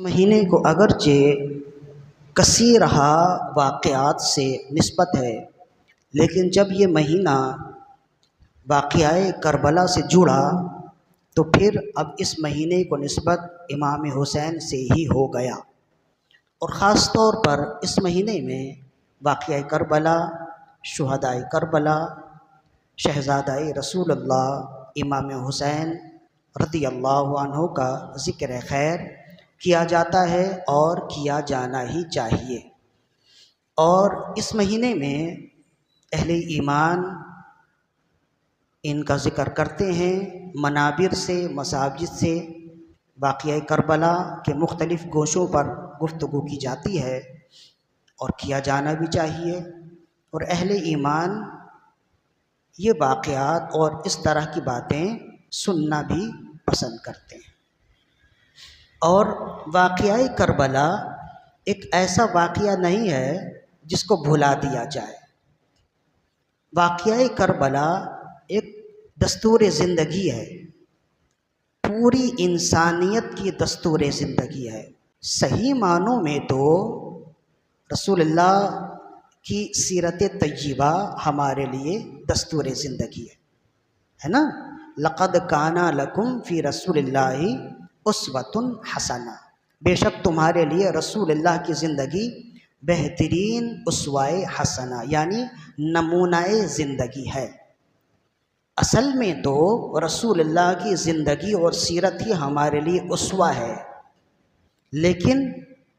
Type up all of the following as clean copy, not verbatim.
महीने को अगरचे कसीरहा वाक़यात से निस्बत है, लेकिन जब ये महीना वाक़याए करबला से जुड़ा तो फिर अब इस महीने को निस्बत इमाम हुसैन से ही हो गया। और ख़ास तौर पर इस महीने में वाक़याए करबला, शुहदाए करबला, शहज़ादाए रसूलुल्लाह इमाम हुसैन रज़ियल्लाहु अन्हु का ज़िक्र खैर किया जाता है और किया जाना ही चाहिए। और इस महीने में अहले ईमान इनका ज़िक्र करते हैं, मनाबिर से, मसाजिद से वाक़या करबला के मुख्तलिफ़ गोशों पर गुफ्तगू की जाती है और किया जाना भी चाहिए। और अहले ईमान ये वाक़यात और इस तरह की बातें सुनना भी पसंद करते हैं। और वाक़या करबला एक ऐसा वाक़या नहीं है जिसको भुला दिया जाए। वाक़या करबला एक दस्तूर ज़िंदगी है, पूरी इंसानियत की दस्तूर ज़िंदगी है। सही मानों में तो रसूलुल्लाह की सीरत तय्यबा हमारे लिए दस्तूर ज़िंदगी है ना। लक़द काना लकुम फ़ी रसूलिल्लाहि उस्वतुन हसना, बेशक तुम्हारे लिए रसूलुल्लाह की ज़िंदगी बेहतरीन उस्वाए हसना यानी नमूनाए ज़िंदगी है। असल में तो रसूलुल्लाह की ज़िंदगी और सीरत ही हमारे लिए उस्वा है, लेकिन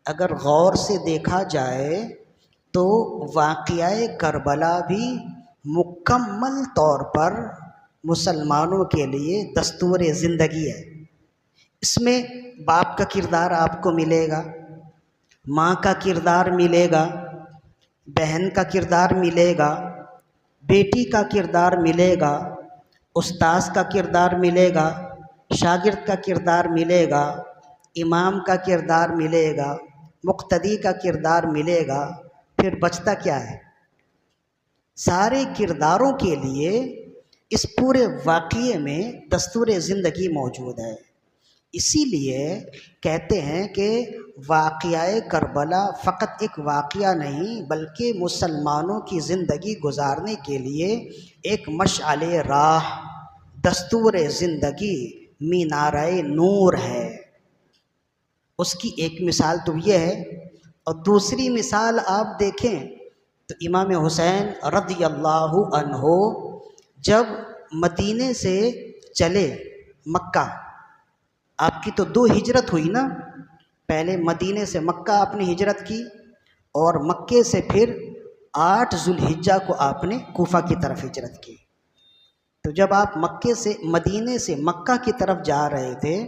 अगर गौर से देखा जाए तो वाक़याए करबला भी मुकम्मल तौर पर मुसलमानों के लिए दस्तूर ज़िंदगी है। इसमें बाप का किरदार आपको मिलेगा, माँ का किरदार मिलेगा, बहन का किरदार मिलेगा, बेटी का किरदार मिलेगा, उस्ताद का किरदार मिलेगा, शागिर्द का किरदार मिलेगा, इमाम का किरदार मिलेगा, मुक्तदी का किरदार मिलेगा। फिर बचता क्या है? सारे किरदारों के लिए इस पूरे वाक़ये में दस्तूर ज़िंदगी मौजूद है। इसीलिए कहते हैं कि वाक़याए करबला फ़कत एक वाक़या नहीं बल्कि मुसलमानों की ज़िंदगी गुजारने के लिए एक मशअले राह, दस्तूर ज़िंदगी, मीनारे नूर है। उसकी एक मिसाल तो ये है। और दूसरी मिसाल आप देखें तो इमाम हुसैन रज़ियल्लाहु अन्हु जब मदीने से चले मक्का, आपकी तो 2 हिजरत हुई ना, पहले मदीने से मक्का आपने हिजरत की और मक्के से फिर 8 ज़ुल्हिज्जा को आपने कूफा की तरफ हिजरत की। तो जब आप मदीने से मक्का की तरफ जा रहे थे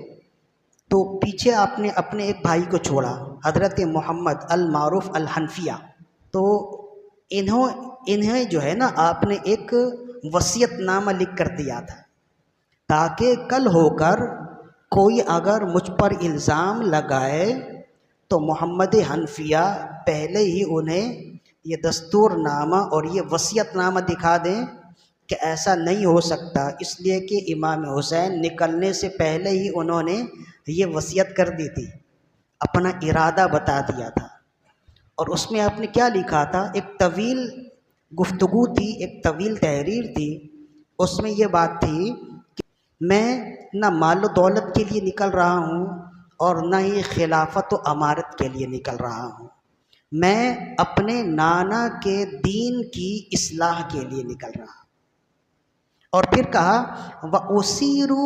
तो पीछे आपने अपने एक भाई को छोड़ा, हज़रत मोहम्मद अल मारूफ अल हनफिया। तो इन्हें जो है ना आपने एक वसीयतनामा लिख कर दिया था, ताकि कल होकर कोई अगर मुझ पर इल्ज़ाम लगाए तो मोहम्मद हनफिया पहले ही उन्हें ये दस्तूरनामा और ये वसीयतनामा दिखा दें कि ऐसा नहीं हो सकता, इसलिए कि इमाम हुसैन निकलने से पहले ही उन्होंने ये वसीयत कर दी थी, अपना इरादा बता दिया था। और उसमें आपने क्या लिखा था? एक तवील गुफ्तगू थी, एक तवील तहरीर थी। उसमें ये बात थी कि मैं ना माल दौलत के लिए निकल रहा हूँ और ना ही खिलाफत व अमारत के लिए निकल रहा हूँ, मैं अपने नाना के दीन की इस्लाह के लिए निकल रहा। और फिर कहा व उसीरु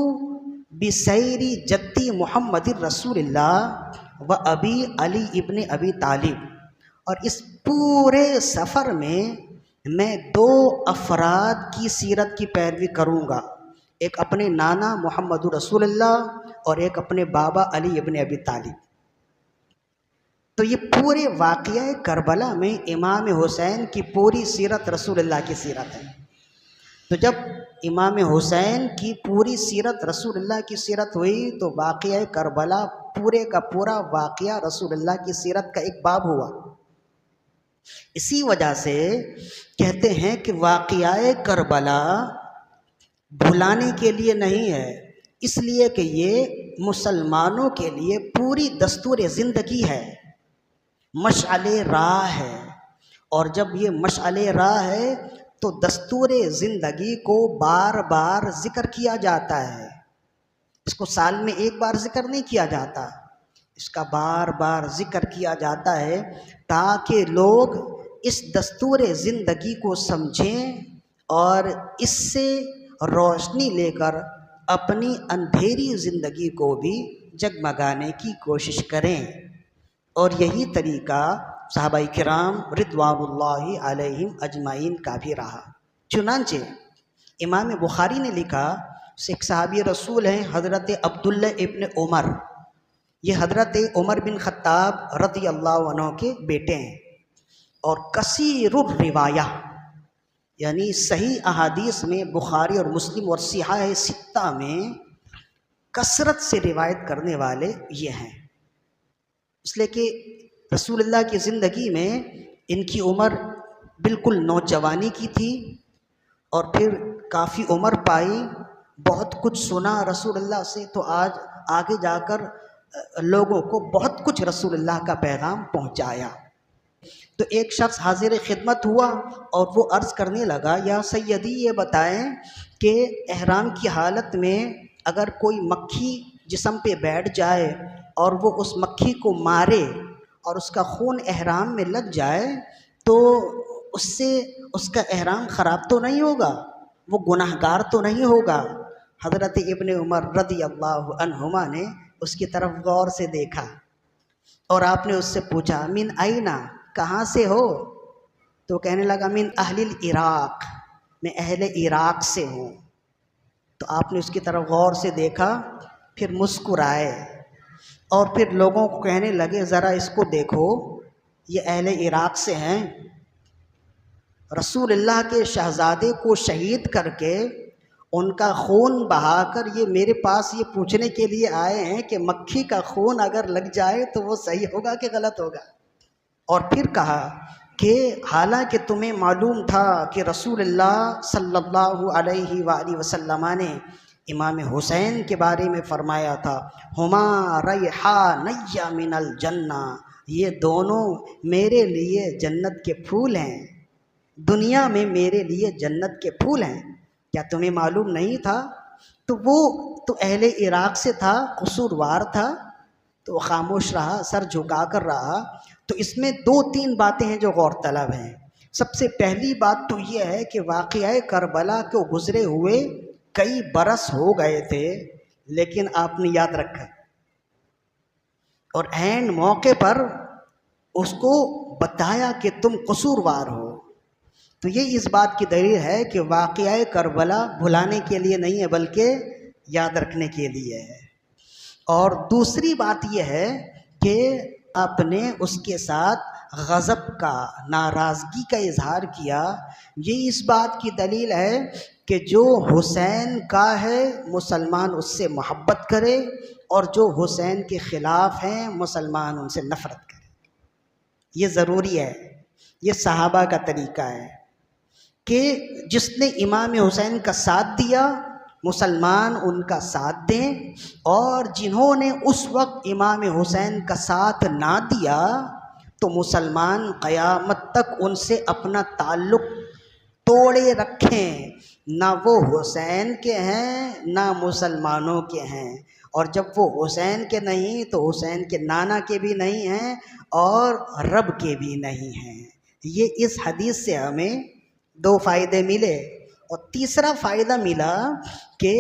बिसैरी जद्दी मोहम्मद रसूलुल्लाह व अबी अली इब्न अबी तालिब। और इस पूरे सफ़र में मैं 2 अफराद की सीरत की पैरवी करूँगा, एक अपने नाना मोहम्मद रसूलुल्लाह और एक अपने बाबा अली इब्न अबी तालिब। तो ये पूरे वाक़या करबला में इमाम हुसैन की पूरी सीरत रसूलुल्लाह की सीरत है। तो जब इमाम हुसैन की पूरी सीरत रसूलुल्लाह की सीरत हुई तो वाक़या करबला पूरे का पूरा वाक़या रसूलुल्लाह की सीरत का एक बाब हुआ। इसी वजह से कहते हैं कि वाक़या करबला भुलाने के लिए नहीं है, इसलिए कि ये मुसलमानों के लिए पूरी दस्तूर ज़िंदगी है, मशअले राह है। और जब ये मशअले राह है तो दस्तूर ज़िंदगी को बार बार ज़िक्र किया जाता है। इसको साल में एक बार ज़िक्र नहीं किया जाता, इसका बार बार ज़िक्र किया जाता है ताकि लोग इस दस्तूर ज़िंदगी को समझें और इससे रोशनी लेकर अपनी अंधेरी ज़िंदगी को भी जगमगाने की कोशिश करें। और यही तरीक़ा सहाबाए किराम रिदवानुल्लाहि अलैहिम अजमाइन का भी रहा। चुनांचे इमाम बुखारी ने लिखा, एक सहाबी रसूल हैं हज़रत अब्दुल्ला इब्न उमर, ये हज़रत उमर बिन ख़त्ताब रज़ी अल्लाहु अन्हु के बेटे हैं और कसीरुर रिवाया यानी सही अहादीस में बुखारी और मुस्लिम और सिहाह सित्ता में कसरत से रिवायत करने वाले ये हैं। इसलिए कि रसूलुल्लाह की ज़िंदगी में इनकी उम्र बिल्कुल नौजवानी की थी और फिर काफ़ी उम्र पाई, बहुत कुछ सुना रसूलुल्लाह से, तो आज आगे जाकर लोगों को बहुत कुछ रसूलुल्लाह का पैगाम पहुंचाया। तो एक शख्स हाजिर खिदमत हुआ और वो अर्ज़ करने लगा, या सैयदी ये बताएं कि एहराम की हालत में अगर कोई मक्खी जिस्म पे बैठ जाए और वो उस मक्खी को मारे और उसका खून एहराम में लग जाए तो उससे उसका एहराम ख़राब तो नहीं होगा, वो गुनाहगार तो नहीं होगा। हज़रत इब्न उमर रज़ी अल्लाहु अन्हुमा ने उसकी तरफ गौर से देखा और आपने उससे पूछा, मिन आइना, कहाँ से हो? तो कहने लगा, मिन अहलिल इराक़, मैं अहले इराक़ से हूँ। तो आपने उसकी तरफ गौर से देखा, फिर मुस्कुराए और फिर लोगों को कहने लगे, ज़रा इसको देखो, ये अहले इराक़ से हैं, रसूलुल्लाह के शहज़ादे को शहीद करके उनका खून बहाकर ये मेरे पास ये पूछने के लिए आए हैं कि मक्खी का खून अगर लग जाए तो वो सही होगा कि गलत होगा। और फिर कहा कि हालांकि तुम्हें मालूम था कि रसूलुल्लाह सल्लल्लाहु अलैहि वसल्लम ने इमाम हुसैन के बारे में फ़रमाया था, हुमा रैहानय्या मिनल जन्ना, ये दोनों मेरे लिए जन्नत के फूल हैं, दुनिया में मेरे लिए जन्नत के फूल हैं। क्या तुम्हें मालूम नहीं था? तो वो तो अहले इराक़ से था, कसूरवार था, तो खामोश रहा, सर झुका कर रहा। तो इसमें दो तीन बातें हैं जो गौरतलब हैं। सबसे पहली बात तो ये है कि वाक़या करबला को गुज़रे हुए कई बरस हो गए थे, लेकिन आपने याद रखा और ऐन मौके पर उसको बताया कि तुम कसूरवार हो। तो ये इस बात की दलील है कि वाक़या करबला भुलाने के लिए नहीं है बल्कि याद रखने के लिए है। और दूसरी बात यह है कि आपने उसके साथ गज़ब का, नाराज़गी का इजहार किया। ये इस बात की दलील है कि जो हुसैन का है मुसलमान उससे मोहब्बत करे और जो हुसैन के ख़िलाफ़ हैं मुसलमान उनसे नफ़रत करे। ये ज़रूरी है, ये सहाबा का तरीक़ा है कि जिसने इमाम हुसैन का साथ दिया मुसलमान उनका साथ दें, और जिन्होंने उस वक्त इमाम हुसैन का साथ ना दिया तो मुसलमान क़यामत तक उनसे अपना ताल्लुक़ तोड़े रखें। ना वो हुसैन के हैं ना मुसलमानों के हैं, और जब वो हुसैन के नहीं तो हुसैन के नाना के भी नहीं हैं और रब के भी नहीं हैं। ये इस हदीस से हमें दो फ़ायदे मिले। और तीसरा फ़ायदा मिला कि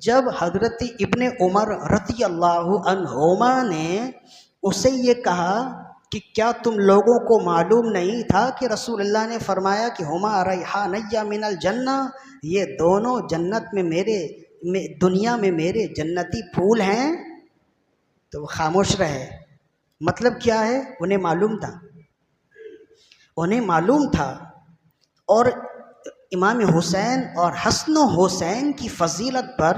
जब हज़रत इब्न उमर रज़ी अल्लाहु अन्हुमा ने उसे ये कहा कि क्या तुम लोगों को मालूम नहीं था कि रसूलुल्लाह ने फरमाया कि हुमा रैहानय्या मिनल जन्ना, ये दोनों जन्नत में दुनिया में मेरे जन्नती फूल हैं, तो वो खामोश रहे। मतलब क्या है? उन्हें मालूम था, उन्हें मालूम था। और इमाम हुसैन और हसन हुसैन की फ़जीलत पर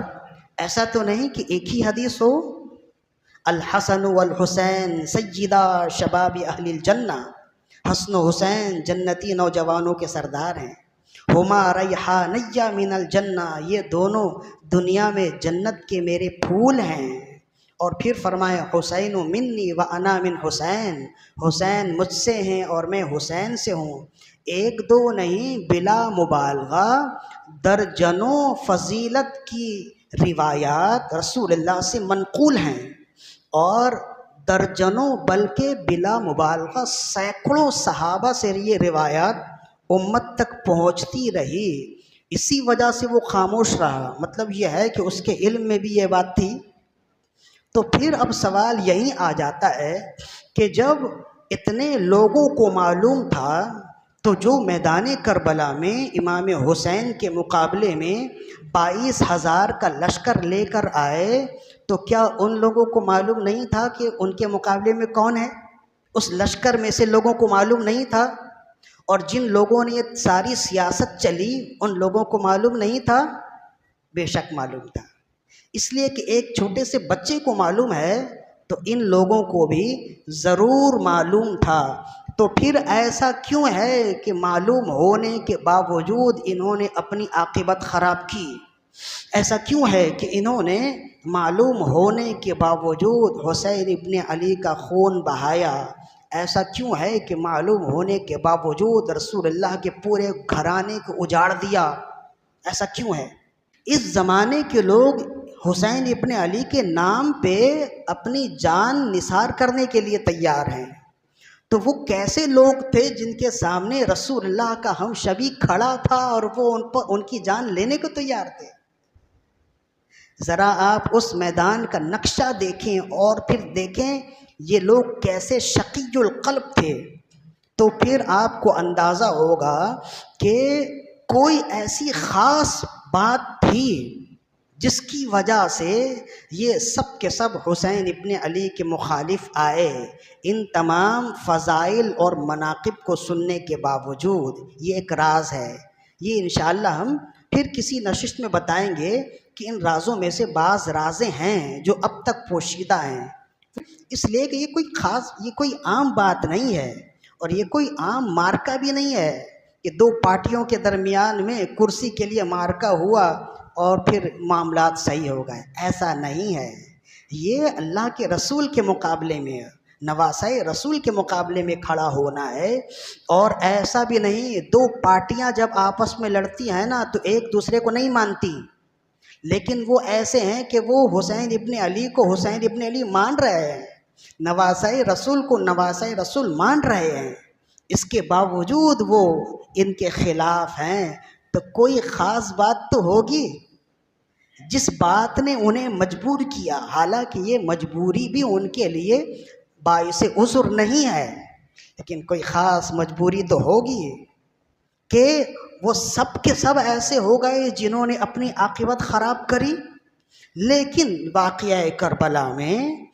ऐसा तो नहीं कि एक ही हदीस हो, अल हसन वल हुसैन सय्यदा शबाब अहलिल जन्ना, हसन हुसैन जन्नती नौजवानों के सरदार हैं। हुमा रैहानय्या मिनल जन्ना, ये दोनों दुनिया में जन्नत के मेरे फूल हैं। और फिर फरमाया हुसैन मिन्नी व अना मिन हुसैन, हुसैन मुझसे हैं और मैं हुसैन से हूँ। एक दो नहीं बिला मुबालगा दर्जनों फजीलत की रिवायात रसूलुल्लाह से मनकूल हैं, और दर्जनों बल्कि बिला मुबालगा सैकड़ों सहाबा से ये रिवायात उम्मत तक पहुँचती रही। इसी वजह से वो खामोश रहा। मतलब ये है कि उसके इल्म में भी ये बात थी। तो फिर अब सवाल यही आ जाता है कि जब इतने लोगों को मालूम था, तो जो मैदान करबला में इमाम हुसैन के मुकाबले में 22,000 का लश्कर लेकर आए, तो क्या उन लोगों को मालूम नहीं था कि उनके मुकाबले में कौन है? उस लश्कर में से लोगों को मालूम नहीं था? और जिन लोगों ने ये सारी सियासत चली, उन लोगों को मालूम नहीं था? बेशक मालूम था। इसलिए कि एक छोटे से बच्चे को मालूम है, तो इन लोगों को भी ज़रूर मालूम था। तो फिर ऐसा क्यों है कि मालूम होने के बावजूद इन्होंने अपनी आक़िबत ख़राब की? ऐसा क्यों है कि इन्होंने मालूम होने के बावजूद हुसैन इब्ने अली का खून बहाया? ऐसा क्यों है कि मालूम होने के बावजूद रसूलुल्लाह के पूरे घराने को उजाड़ दिया? ऐसा क्यों है? इस ज़माने के लोग हुसैन इब्ने अली के नाम पे अपनी जान निसार करने के लिए तैयार हैं। तो वो कैसे लोग थे जिनके सामने रसूलुल्लाह का हमशबी खड़ा था और वो उन पर उनकी जान लेने को तैयार थे? ज़रा आप उस मैदान का नक्शा देखें और फिर देखें ये लोग कैसे शकीजुल क़ल्ब थे। तो फिर आपको अंदाज़ा होगा कि कोई ऐसी ख़ास बात थी जिसकी वजह से ये सब के सब हुसैन इब्ने अली के मुखालिफ आए। इन तमाम फ़ज़ाइल और मनाक़िब को सुनने के बावजूद ये एक राज है। ये इंशाअल्लाह हम फिर किसी नशिस्त में बताएंगे कि इन राज़ों में से बाज़ राज़ें हैं जो अब तक पोशीदा हैं। इसलिए कि ये कोई ख़ास, ये कोई आम बात नहीं है, और ये कोई आम मार्का भी नहीं है कि दो पार्टियों के दरमियान में कुर्सी के लिए मार्का हुआ और फिर मामलात सही हो गए। ऐसा नहीं है। ये अल्लाह के रसूल के मुकाबले में, नवासाए रसूल के मुकाबले में खड़ा होना है। और ऐसा भी नहीं, दो पार्टियां जब आपस में लड़ती हैं ना, तो एक दूसरे को नहीं मानती, लेकिन वो ऐसे हैं कि वो हुसैन इब्ने अली को हुसैन इब्ने अली मान रहे हैं, नवासाए रसूल को नवासाए रसूल मान रहे हैं। इसके बावजूद वो इनके खिलाफ हैं। तो कोई ख़ास बात तो होगी जिस बात ने उन्हें मजबूर किया। हालांकि ये मजबूरी भी उनके लिए बाइसे उज़्र नहीं है, लेकिन कोई ख़ास मजबूरी तो होगी कि वो सब के सब ऐसे हो गए जिन्होंने अपनी आक़िबत ख़राब करी। लेकिन वाक़या करबला में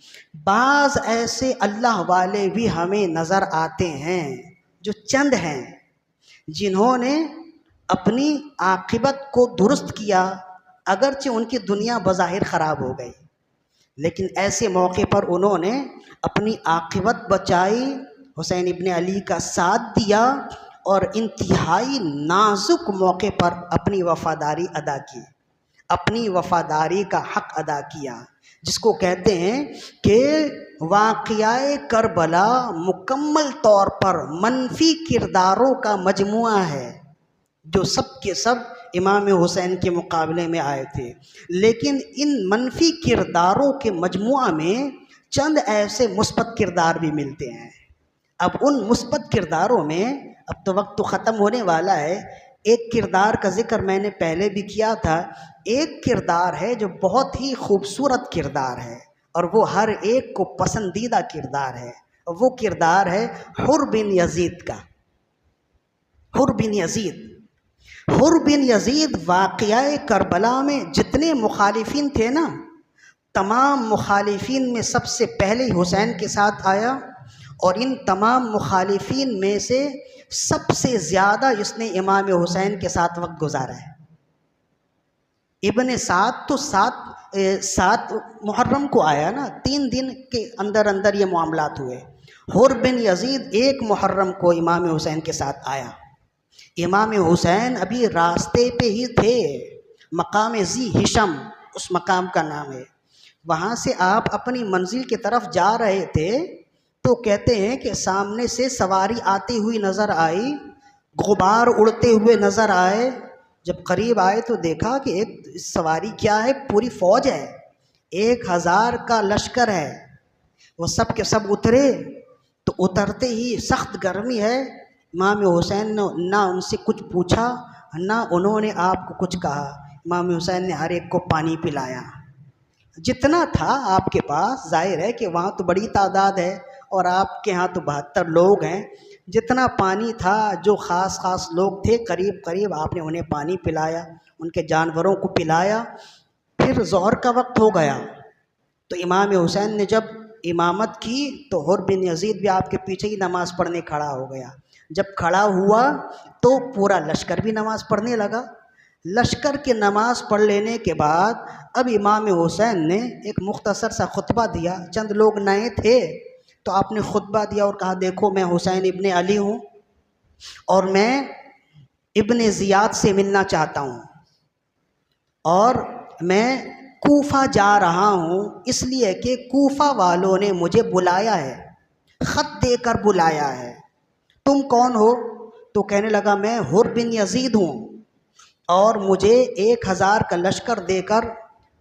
बाज़ ऐसे अल्लाह वाले भी हमें नज़र आते हैं, जो चंद हैं जिन्होंने अपनी आक़िबत को दुरुस्त किया, अगरचे उनकी दुनिया बज़ाहिर ख़राब हो गई, लेकिन ऐसे मौके पर उन्होंने अपनी आक़िबत बचाई, हुसैन इब्ने अली का साथ दिया और इंतहाई नाजुक मौके पर अपनी वफ़ादारी अदा की, अपनी वफ़ादारी का हक़ अदा किया, जिसको कहते हैं कि वाक़या करबला मुकम्मल तौर पर मनफी किरदारों का मजमुआ है, जो सब के सब इमाम हुसैन के मुकाबले में आए थे। लेकिन इन मनफी किरदारों के मजमुआ में चंद ऐसे मुस्बत किरदार भी मिलते हैं। अब उन मुस्बत किरदारों में, अब तो वक्त तो ख़त्म होने वाला है, एक किरदार का ज़िक्र मैंने पहले भी किया था। एक किरदार है जो बहुत ही खूबसूरत किरदार है और वो हर एक को पसंदीदा किरदार है। वो किरदार है हुर बिन यजीद का। हुर बिन यजीद, हुर बिन यजीद वाक़या करबला में जितने मुखालिफिन थे ना, तमाम मुखालिफिन में सबसे पहले हुसैन के साथ आया, और इन तमाम मुखालिफिन में से सबसे ज़्यादा इसने इमाम हुसैन के साथ वक्त गुजारा है। इब्ने साद तो सात मुहर्रम को आया ना, 3 दिन के अंदर अंदर ये मामलात हुए। हुर बिन यजीद 1 मुहर्रम को इमाम हुसैन के साथ आया। इमाम हुसैन अभी रास्ते पे ही थे, मकाम जी हिशम उस मकाम का नाम है। वहाँ से आप अपनी मंजिल की तरफ जा रहे थे तो कहते हैं कि सामने से सवारी आती हुई नज़र आई, गुबार उड़ते हुए नज़र आए। जब करीब आए तो देखा कि एक सवारी क्या है, पूरी फौज है, 1000 का लश्कर है। वो सब के सब उतरे तो उतरते ही सख्त गर्मी है। इमाम हुसैन ने ना उनसे कुछ पूछा ना उन्होंने आपको कुछ कहा। इमाम हुसैन ने हर एक को पानी पिलाया जितना था आपके पास। जाहिर है कि वहाँ तो बड़ी तादाद है और आपके यहाँ तो 72 लोग हैं। जितना पानी था, जो ख़ास लोग थे करीब करीब, आपने उन्हें पानी पिलाया, उनके जानवरों को पिलाया। फिर ज़ोहर का वक्त हो गया तो इमाम हुसैन ने जब इमामत की तो हुर बिन यजीद भी आपके पीछे ही नमाज़ पढ़ने खड़ा हो गया। जब खड़ा हुआ तो पूरा लश्कर भी नमाज़ पढ़ने लगा। लश्कर की नमाज़ पढ़ लेने के बाद अब इमाम हुसैन ने एक मुख्तसर सा खुतबा दिया। चंद लोग नए थे तो आपने खुतबा दिया और कहा, देखो मैं हुसैन इब्ने अली हूँ और मैं इब्ने ज़ियाद से मिलना चाहता हूँ और मैं कूफा जा रहा हूँ इसलिए कि कूफा वालों ने मुझे बुलाया है, ख़त देकर बुलाया है। तुम कौन हो? तो कहने लगा, मैं हुर बिन यजीद हूँ और मुझे 1000 का लश्कर देकर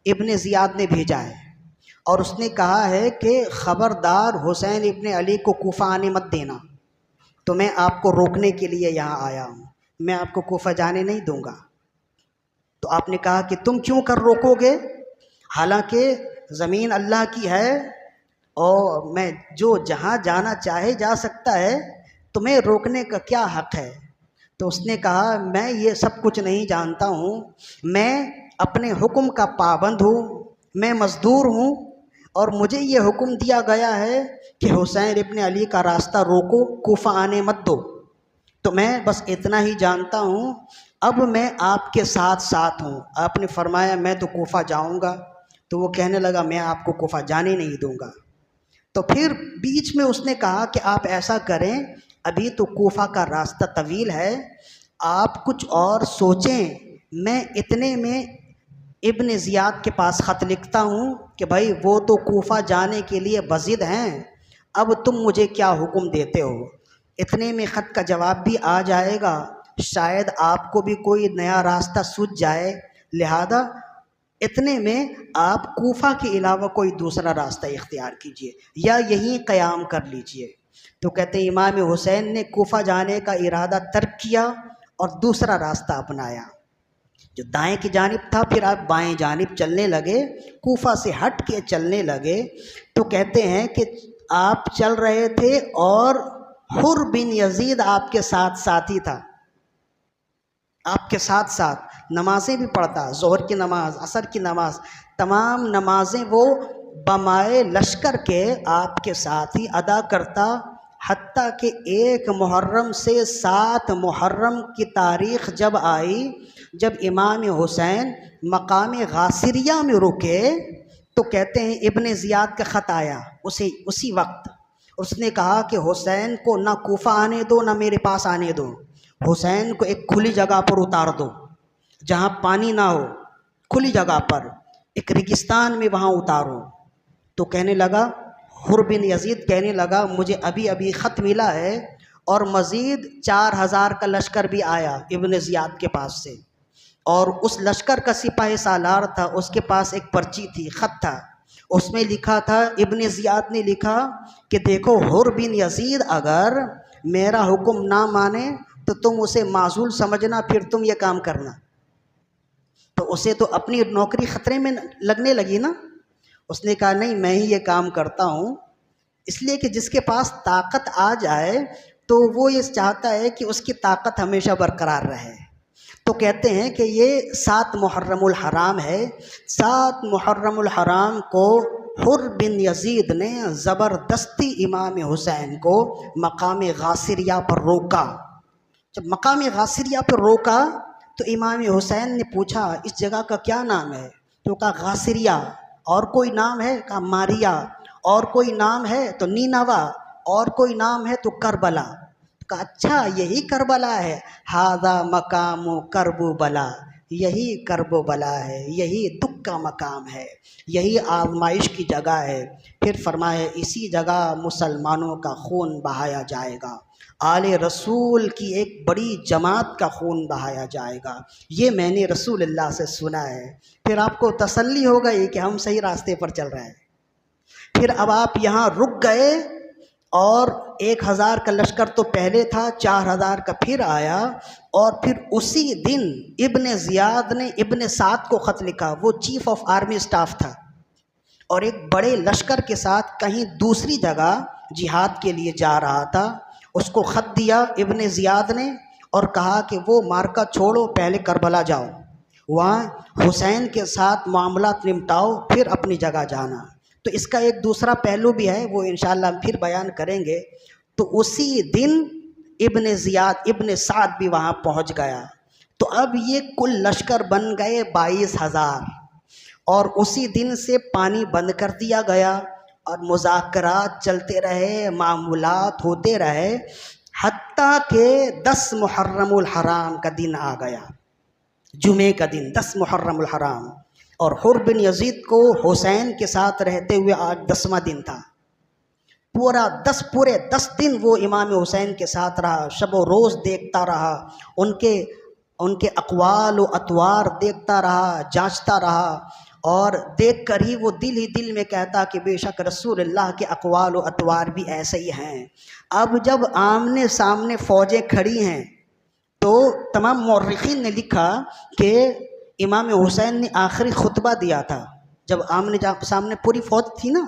इब्ने ज़ियाद ने भेजा है और उसने कहा है कि ख़बरदार हुसैन इब्ने अली को कूफा आने मत देना। तो मैं आपको रोकने के लिए यहाँ आया हूँ, मैं आपको कूफा जाने नहीं दूँगा। तो आपने कहा कि तुम क्यों कर रोकोगे, हालांकि ज़मीन अल्लाह की है और मैं जो जहाँ जाना चाहे जा सकता है, तुम्हें रोकने का क्या हक़ है? तो उसने कहा, मैं ये सब कुछ नहीं जानता हूँ, मैं अपने हुक्म का पाबंद हूँ, मैं मज़दूर हूँ और मुझे ये हुक्म दिया गया है कि हुसैन इब्ने अली का रास्ता रोको, कूफा आने मत दो। तो मैं बस इतना ही जानता हूँ, अब मैं आपके साथ साथ हूँ। आपने फरमाया मैं तो कूफा जाऊँगा, तो वो कहने लगा मैं आपको कूफा जाने नहीं दूँगा। तो फिर बीच में उसने कहा कि आप ऐसा करें, अभी तो कूफा का रास्ता तवील है, आप कुछ और सोचें, मैं इतने में इब्ने ज़ियाद के पास ख़त लिखता हूँ कि भाई वो तो कूफा जाने के लिए बज़िद हैं, अब तुम मुझे क्या हुक्म देते हो। इतने में ख़त का जवाब भी आ जाएगा, शायद आपको भी कोई नया रास्ता सूझ जाए, लिहाजा इतने में आप कूफा के अलावा कोई दूसरा रास्ता इख्तियार कीजिए या यहीं क़याम कर लीजिए। तो कहते हैं इमाम हुसैन ने कूफा जाने का इरादा तर्क किया और दूसरा रास्ता अपनाया जो दाएं की जानिब था। फिर आप बाएं जानिब चलने लगे, कूफा से हट के चलने लगे। तो कहते हैं कि आप चल रहे थे और हुर बिन यजीद आपके साथ साथी था, आपके साथ साथ नमाजें भी पढ़ता, ज़ोहर की नमाज, असर की नमाज, तमाम नमाजें वो बमाए लश्कर के आपके साथ ही अदा करता। हत्ता कि 1 मुहर्रम से 7 मुहर्रम की तारीख़ जब आई, जब इमाम हुसैन मकाम गासिरिया में रुके, तो कहते हैं इब्ने ज़ियाद का ख़त आया उसी वक्त। उसने कहा कि हुसैन को ना कूफा आने दो ना मेरे पास आने दो, हुसैन को एक खुली जगह पर उतार दो जहाँ पानी ना हो, खुली जगह पर एक रेगिस्तान में वहाँ उतारो। तो कहने लगा, हुर बिन यजीद कहने लगा, मुझे अभी अभी ख़त मिला है और मज़ीद 4000 का लश्कर भी आया इब्ने ज़ियाद के पास से, और उस लश्कर का सिपाही सालार था, उसके पास एक पर्ची थी, ख़त था, उसमें लिखा था, इब्ने ज़ियाद ने लिखा कि देखो हुर बिन यजीद अगर मेरा हुक्म ना माने तो तुम उसे माजूल समझना, फिर तुम ये काम करना। तो उसे तो अपनी नौकरी ख़तरे में लगने लगी ना। उसने कहा नहीं, मैं ही ये काम करता हूँ, इसलिए कि जिसके पास ताकत आ जाए तो वो ये चाहता है कि उसकी ताकत हमेशा बरकरार रहे। तो कहते हैं कि ये 7 मुहर्रमुल हराम है। 7 मुहर्रमुल हराम को हुर बिन यजीद ने ज़बरदस्ती इमाम हुसैन को मकाम गासिरिया पर रोका। जब मकाम गासिरिया पर रोका तो इमाम हुसैन ने पूछा, इस जगह का क्या नाम है? तो कहा गासिरिया। और कोई नाम है? कहा मारिया। और कोई नाम है? तो नीनवा। और कोई नाम है? तो करबला। कहा अच्छा यही करबला है, हादा मकामो करबो बला, यही करबो बला है, यही दुख का मकाम है, यही आजमाइश की जगह है। फिर फरमाया इसी जगह मुसलमानों का खून बहाया जाएगा, आले रसूल की एक बड़ी जमात का खून बहाया जाएगा। ये मैंने रसूलुल्लाह से सुना है। फिर आपको तसल्ली हो गई कि हम सही रास्ते पर चल रहे हैं। फिर अब आप यहाँ रुक गए और 1000 का लश्कर तो पहले था, 4000 का फिर आया। और फिर उसी दिन इब्ने ज़ियाद ने इब्ने साद को ख़त लिखा, वो चीफ ऑफ आर्मी स्टाफ था और एक बड़े लश्कर के साथ कहीं दूसरी जगह जिहाद के लिए जा रहा था। उसको ख़त दिया इब्ने ज़ियाद ने और कहा कि वो मार्का छोड़ो, पहले करबला जाओ, वहाँ हुसैन के साथ मामलात निपटाओ, फिर अपनी जगह जाना। तो इसका एक दूसरा पहलू भी है, वो इंशाअल्लाह हम फिर बयान करेंगे। तो उसी दिन इब्ने ज़ियाद इब्ने साद भी वहाँ पहुँच गया। तो अब ये कुल लश्कर बन गए 22,000 और उसी दिन से पानी बंद कर दिया गया और मुज़ाकरात चलते रहे, मामूलात होते रहे, हत्ता के 10 मुहर्रमुल हराम का दिन आ गया, जुमे का दिन 10 मुहर्रमुल हराम। और हुर बिन यजीद को हुसैन के साथ रहते हुए आज 10वां दिन था। पूरे 10 दिन वो इमाम हुसैन के साथ रहा, शब व रोज़ देखता रहा, उनके अक़वाल व अतवार देखता रहा, जांचता रहा। और देख कर ही वो दिल ही दिल में कहता कि बेशक रसूलुल्लाह के अक़वाल व अतवार भी ऐसे ही हैं। अब जब आमने सामने फ़ौजें खड़ी हैं तो तमाम मौर्रिखीन ने लिखा कि इमाम हुसैन ने आखिरी खुतबा दिया था, जब आमने सामने पूरी फ़ौज थी ना,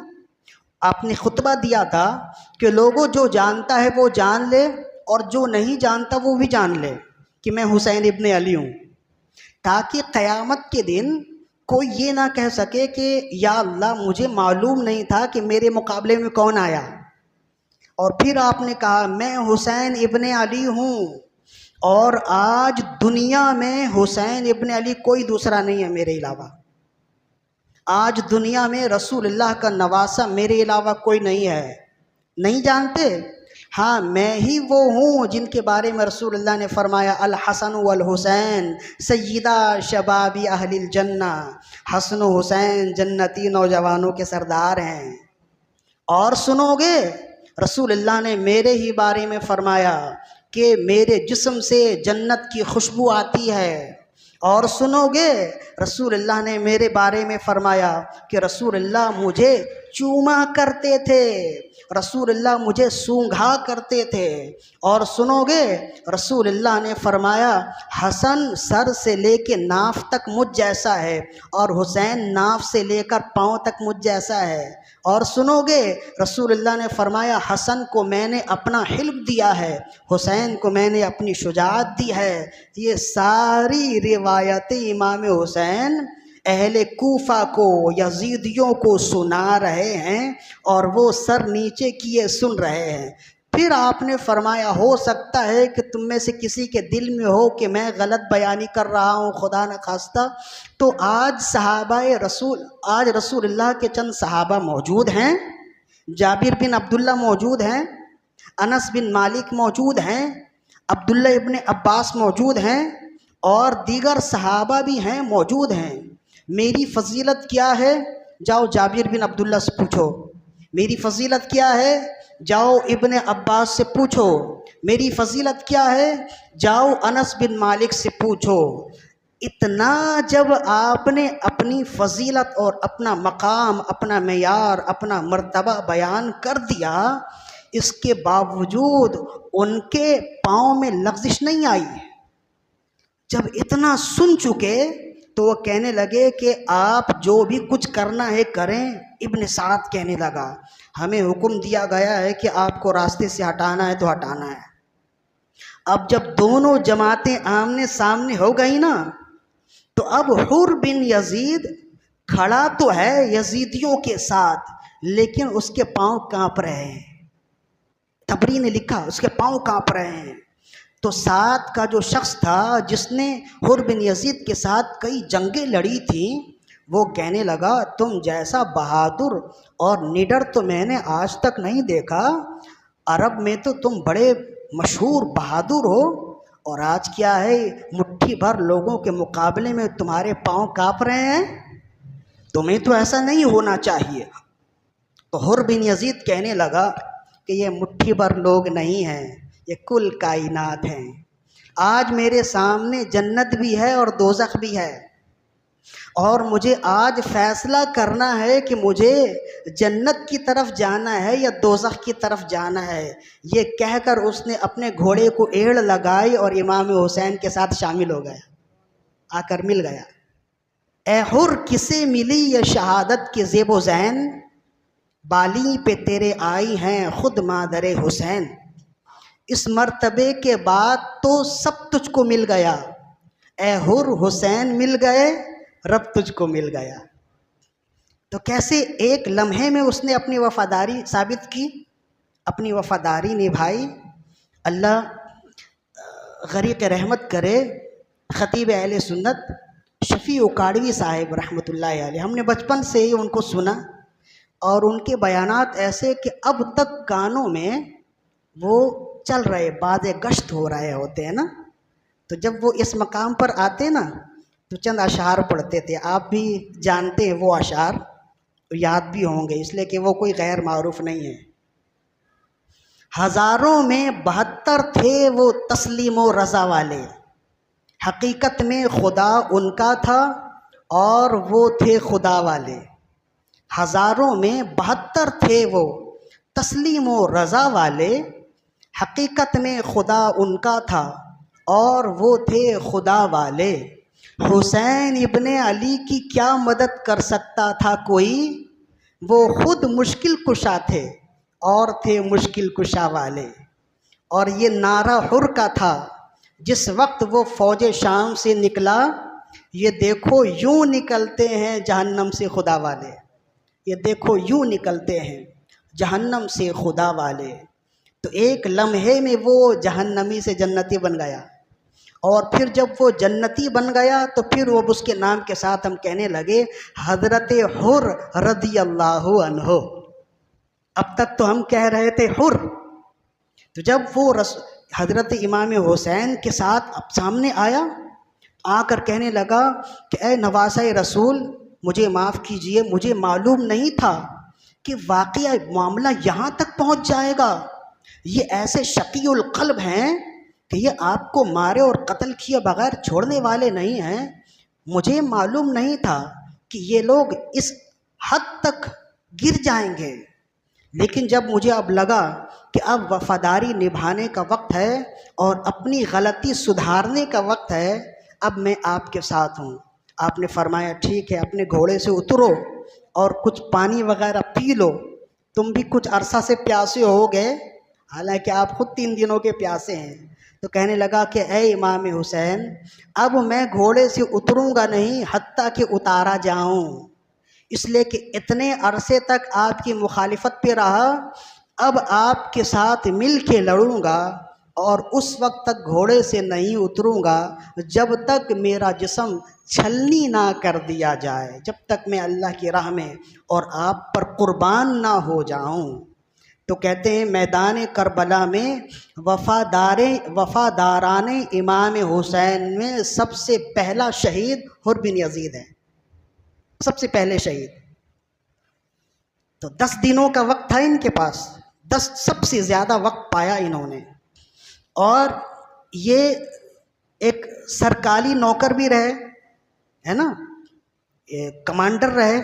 आपने खुतबा दिया था कि लोगों जो जानता है वो जान ले और जो नहीं जानता वो भी जान ले कि मैं हुसैन इब्ने अली हूँ, ताकि क़यामत के दिन कोई ये ना कह सके कि या अल्लाह मुझे मालूम नहीं था कि मेरे मुकाबले में कौन आया। और फिर आपने कहा मैं हुसैन इब्ने अली हूँ और आज दुनिया में हुसैन इब्ने अली कोई दूसरा नहीं है मेरे अलावा। आज दुनिया में रसूलुल्लाह का नवासा मेरे अलावा कोई नहीं है। नहीं जानते? हाँ, मैं ही वो हूँ जिनके बारे में रसूलुल्लाह ने फरमाया अल हसन वल हुसैन सय्यदा शबाबी अहलिल जन्ना, हसन हुसैन जन्नती नौजवानों के सरदार हैं। और सुनोगे, रसूलुल्लाह ने मेरे ही बारे में फरमाया कि मेरे जिस्म से जन्नत की खुशबू आती है। और सुनोगे, रसूलुल्लाह ने मेरे बारे में फरमाया कि रसूलुल्लाह मुझे चूमा करते थे, रसूलुल्लाह मुझे सूंघा करते थे। और सुनोगे, रसूलुल्लाह ने फरमाया हसन सर से लेके नाफ तक मुझ जैसा है और हुसैन नाफ से लेकर पाँव तक मुझ जैसा है। और सुनोगे, रसूलुल्लाह ने फरमाया हसन को मैंने अपना हिल्म दिया है, हुसैन को मैंने अपनी शुजाअत दी है। ये सारी रिवायतें इमाम हुसैन अहले कूफा को, यजीदियों को सुना रहे हैं और वो सर नीचे किए सुन रहे हैं। फिर आपने फरमाया हो सकता है कि तुम में से किसी के दिल में हो कि मैं गलत बयानी कर रहा हूँ, खुदा न खास्ता। तो आज सहाबाए रसूल, आज रसूलुल्लाह के चंद सहाबा मौजूद हैं, जाबिर बिन अब्दुल्ला मौजूद हैं, अनस बिन मालिक मौजूद हैं, अब्दुल्ला इब्ने अब्बास मौजूद हैं और दीगर सहाबा भी हैं, मौजूद हैं। मेरी फ़जीलत क्या है? जाओ जाबिर बिन अब्दुल्ला से पूछो। मेरी फ़जीलत क्या है? जाओ इब्ने अब्बास से पूछो। मेरी फ़जीलत क्या है? जाओ अनस बिन मालिक से पूछो। इतना जब आपने अपनी फ़जीलत और अपना मकाम, अपना मेयार, अपना मर्तबा बयान कर दिया, इसके बावजूद उनके पाँव में लग़ज़िश नहीं आई। जब इतना सुन चुके तो वो कहने लगे कि आप जो भी कुछ करना है करें। इब्न साद कहने लगा हमें हुक्म दिया गया है कि आपको रास्ते से हटाना है तो हटाना है। अब जब दोनों जमातें आमने सामने हो गई ना, तो अब हुर बिन यजीद खड़ा तो है यजीदियों के साथ, लेकिन उसके पाँव काँप रहे हैं। तबरी ने लिखा उसके पाँव काँप रहे हैं। तो साथ का जो शख्स था जिसने हुर बिन यजीद के साथ कई जंगें लड़ी थी, वो कहने लगा तुम जैसा बहादुर और निडर तो मैंने आज तक नहीं देखा। अरब में तो तुम बड़े मशहूर बहादुर हो, और आज क्या है, मुट्ठी भर लोगों के मुकाबले में तुम्हारे पांव कांप रहे हैं। तुम्हें तो ऐसा नहीं होना चाहिए। तो हुर बिन यजीद कहने लगा कि ये मुट्ठी भर लोग नहीं हैं, ये कुल कायनात हैं। आज मेरे सामने जन्नत भी है और दोज़ख भी है, और मुझे आज फैसला करना है कि मुझे जन्नत की तरफ जाना है या दोज़ख की तरफ जाना है। ये कहकर उसने अपने घोड़े को एड़ लगाई और इमाम हुसैन के साथ शामिल हो गया, आकर मिल गया। ए हुर किसे मिली ये शहादत के ज़ेबो ज़ैन, बाली पे तेरे आई हैं खुद मादरे हुसैन। इस मर्तबे के बाद तो सब तुझको मिल गया, ए हुर हुसैन मिल गए, रब तुझको मिल गया। तो कैसे एक लम्हे में उसने अपनी वफ़ादारी साबित की, अपनी वफ़ादारी निभाई। अल्लाह गरीक़ रहमत करे ख़तीब अहले सुन्नत शफ़ी उकाड़वी साहिब रहमतुल्लाहि अलैह। हमने बचपन से ही उनको सुना, और उनके बयानात ऐसे कि अब तक कानों में वो चल रहे, बाज़े गश्त हो रहे होते हैं ना। तो जब वो इस मकाम पर आते ना तो चंद अशार पढ़ते थे। आप भी जानते हैं वो अशार, तो याद भी होंगे, इसलिए कि वो कोई गैर मारूफ नहीं है। हज़ारों में 72 थे वो तस्लीम व रज़ा वाले, हकीकत में खुदा उनका था और वो थे खुदा वाले। हज़ारों में 72 थे वो तस्लीम व रज़ा वाले, हकीकत में खुदा उनका था और वो थे खुदा वाले। हुसैन इब्ने अली की क्या मदद कर सकता था कोई, वो खुद मुश्किल कुशा थे और थे मुश्किल कुशा वाले। और ये नारा हुर का था जिस वक्त वो फ़ौज शाम से निकला, ये देखो यूँ निकलते हैं जहन्नम से खुदा वाले, ये देखो यूँ निकलते हैं जहन्नम से खुदा वाले। तो एक लम्हे में वो जहन्नमी से जन्नती बन गया, और फिर जब वो जन्नती बन गया तो फिर वो उसके नाम के साथ हम कहने लगे हज़रत हुर रज़ियल्लाहु अन्हु। अब तक तो हम कह रहे थे हुर। तो जब वो हज़रत इमाम हुसैन के साथ अब सामने आया, आकर कहने लगा कि ए नवासा रसूल, मुझे माफ़ कीजिए, मुझे मालूम नहीं था कि वाक़या मामला यहाँ तक पहुँच जाएगा। ये ऐसे शकीउल क़ल्ब हैं कि ये आपको मारे और कत्ल किए बगैर छोड़ने वाले नहीं हैं। मुझे मालूम नहीं था कि ये लोग इस हद तक गिर जाएंगे, लेकिन जब मुझे अब लगा कि अब वफ़ादारी निभाने का वक्त है और अपनी गलती सुधारने का वक्त है, अब मैं आपके साथ हूँ। आपने फरमाया ठीक है, अपने घोड़े से उतरो और कुछ पानी वगैरह पी लो, तुम भी कुछ अरसा से प्यासे हो गए, हालांकि आप खुद 3 दिनों के प्यासे हैं। तो कहने लगा कि ए इमाम हुसैन, अब मैं घोड़े से उतरूँगा नहीं हत्ता कि उतारा जाऊँ, इसलिए कि इतने अरसे तक आपकी मुखालिफत पे रहा, अब आपके साथ मिल के लड़ूँगा और उस वक्त तक घोड़े से नहीं उतरूँगा जब तक मेरा जिस्म छलनी ना कर दिया जाए, जब तक मैं अल्लाह की राह में और आप पर कुर्बान ना हो जाऊँ। तो कहते हैं मैदान करबला में वफ़ादारान इमाम हुसैन में सबसे पहला शहीद हुर बिन यजीद है, सबसे पहले शहीद। तो 10 दिनों का वक्त था इनके पास, 10 सबसे ज़्यादा वक्त पाया इन्होंने। और ये एक सरकारी नौकर भी रहे, है ना, ये कमांडर रहे,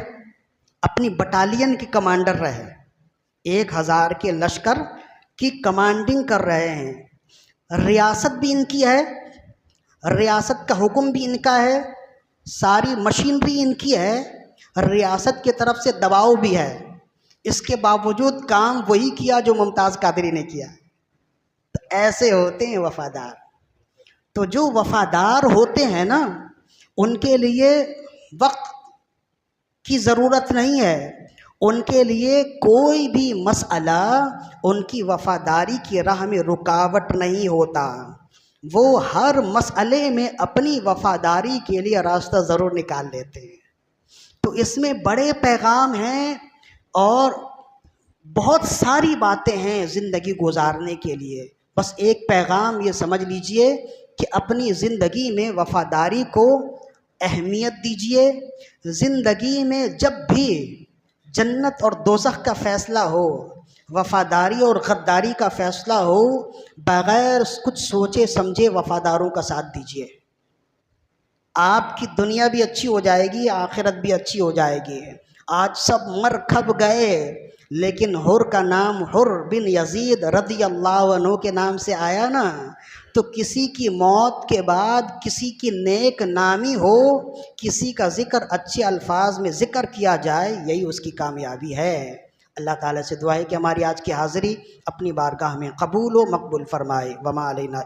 अपनी बटालियन के कमांडर रहे, 1000 के लश्कर की कमांडिंग कर रहे हैं। रियासत भी इनकी है, रियासत का हुक्म भी इनका है, सारी मशीनरी इनकी है, रियासत की तरफ से दबाव भी है। इसके बावजूद काम वही किया जो मुमताज़ कादरी ने किया। तो ऐसे होते हैं वफ़ादार। तो जो वफ़ादार होते हैं ना, उनके लिए वक्त की ज़रूरत नहीं है, उनके लिए कोई भी मसला उनकी वफ़ादारी की राह में रुकावट नहीं होता। वो हर मसले में अपनी वफ़ादारी के लिए रास्ता ज़रूर निकाल लेते हैं। तो इसमें बड़े पैगाम हैं और बहुत सारी बातें हैं ज़िंदगी गुजारने के लिए। बस एक पैगाम ये समझ लीजिए कि अपनी ज़िंदगी में वफ़ादारी को अहमियत दीजिए। ज़िंदगी में जब भी जन्नत और दोज़ख का फ़ैसला हो, वफ़ादारी और ग़द्दारी का फ़ैसला हो, बग़ैर कुछ सोचे समझे वफ़ादारों का साथ दीजिए। आपकी दुनिया भी अच्छी हो जाएगी, आखिरत भी अच्छी हो जाएगी। आज सब मर खप गए, लेकिन हुर का नाम हुर बिन यजीद रदियल्लाहु अन्हु के नाम से आया ना। तो किसी की मौत के बाद किसी की नेक नामी हो, किसी का ज़िक्र अच्छे अल्फाज में ज़िक्र किया जाए, यही उसकी कामयाबी है। अल्लाह ताला से दुआ है कि हमारी आज की हाज़िरी अपनी बारगाह में कबूल व मकबूल फ़रमाए। वमा अलैना।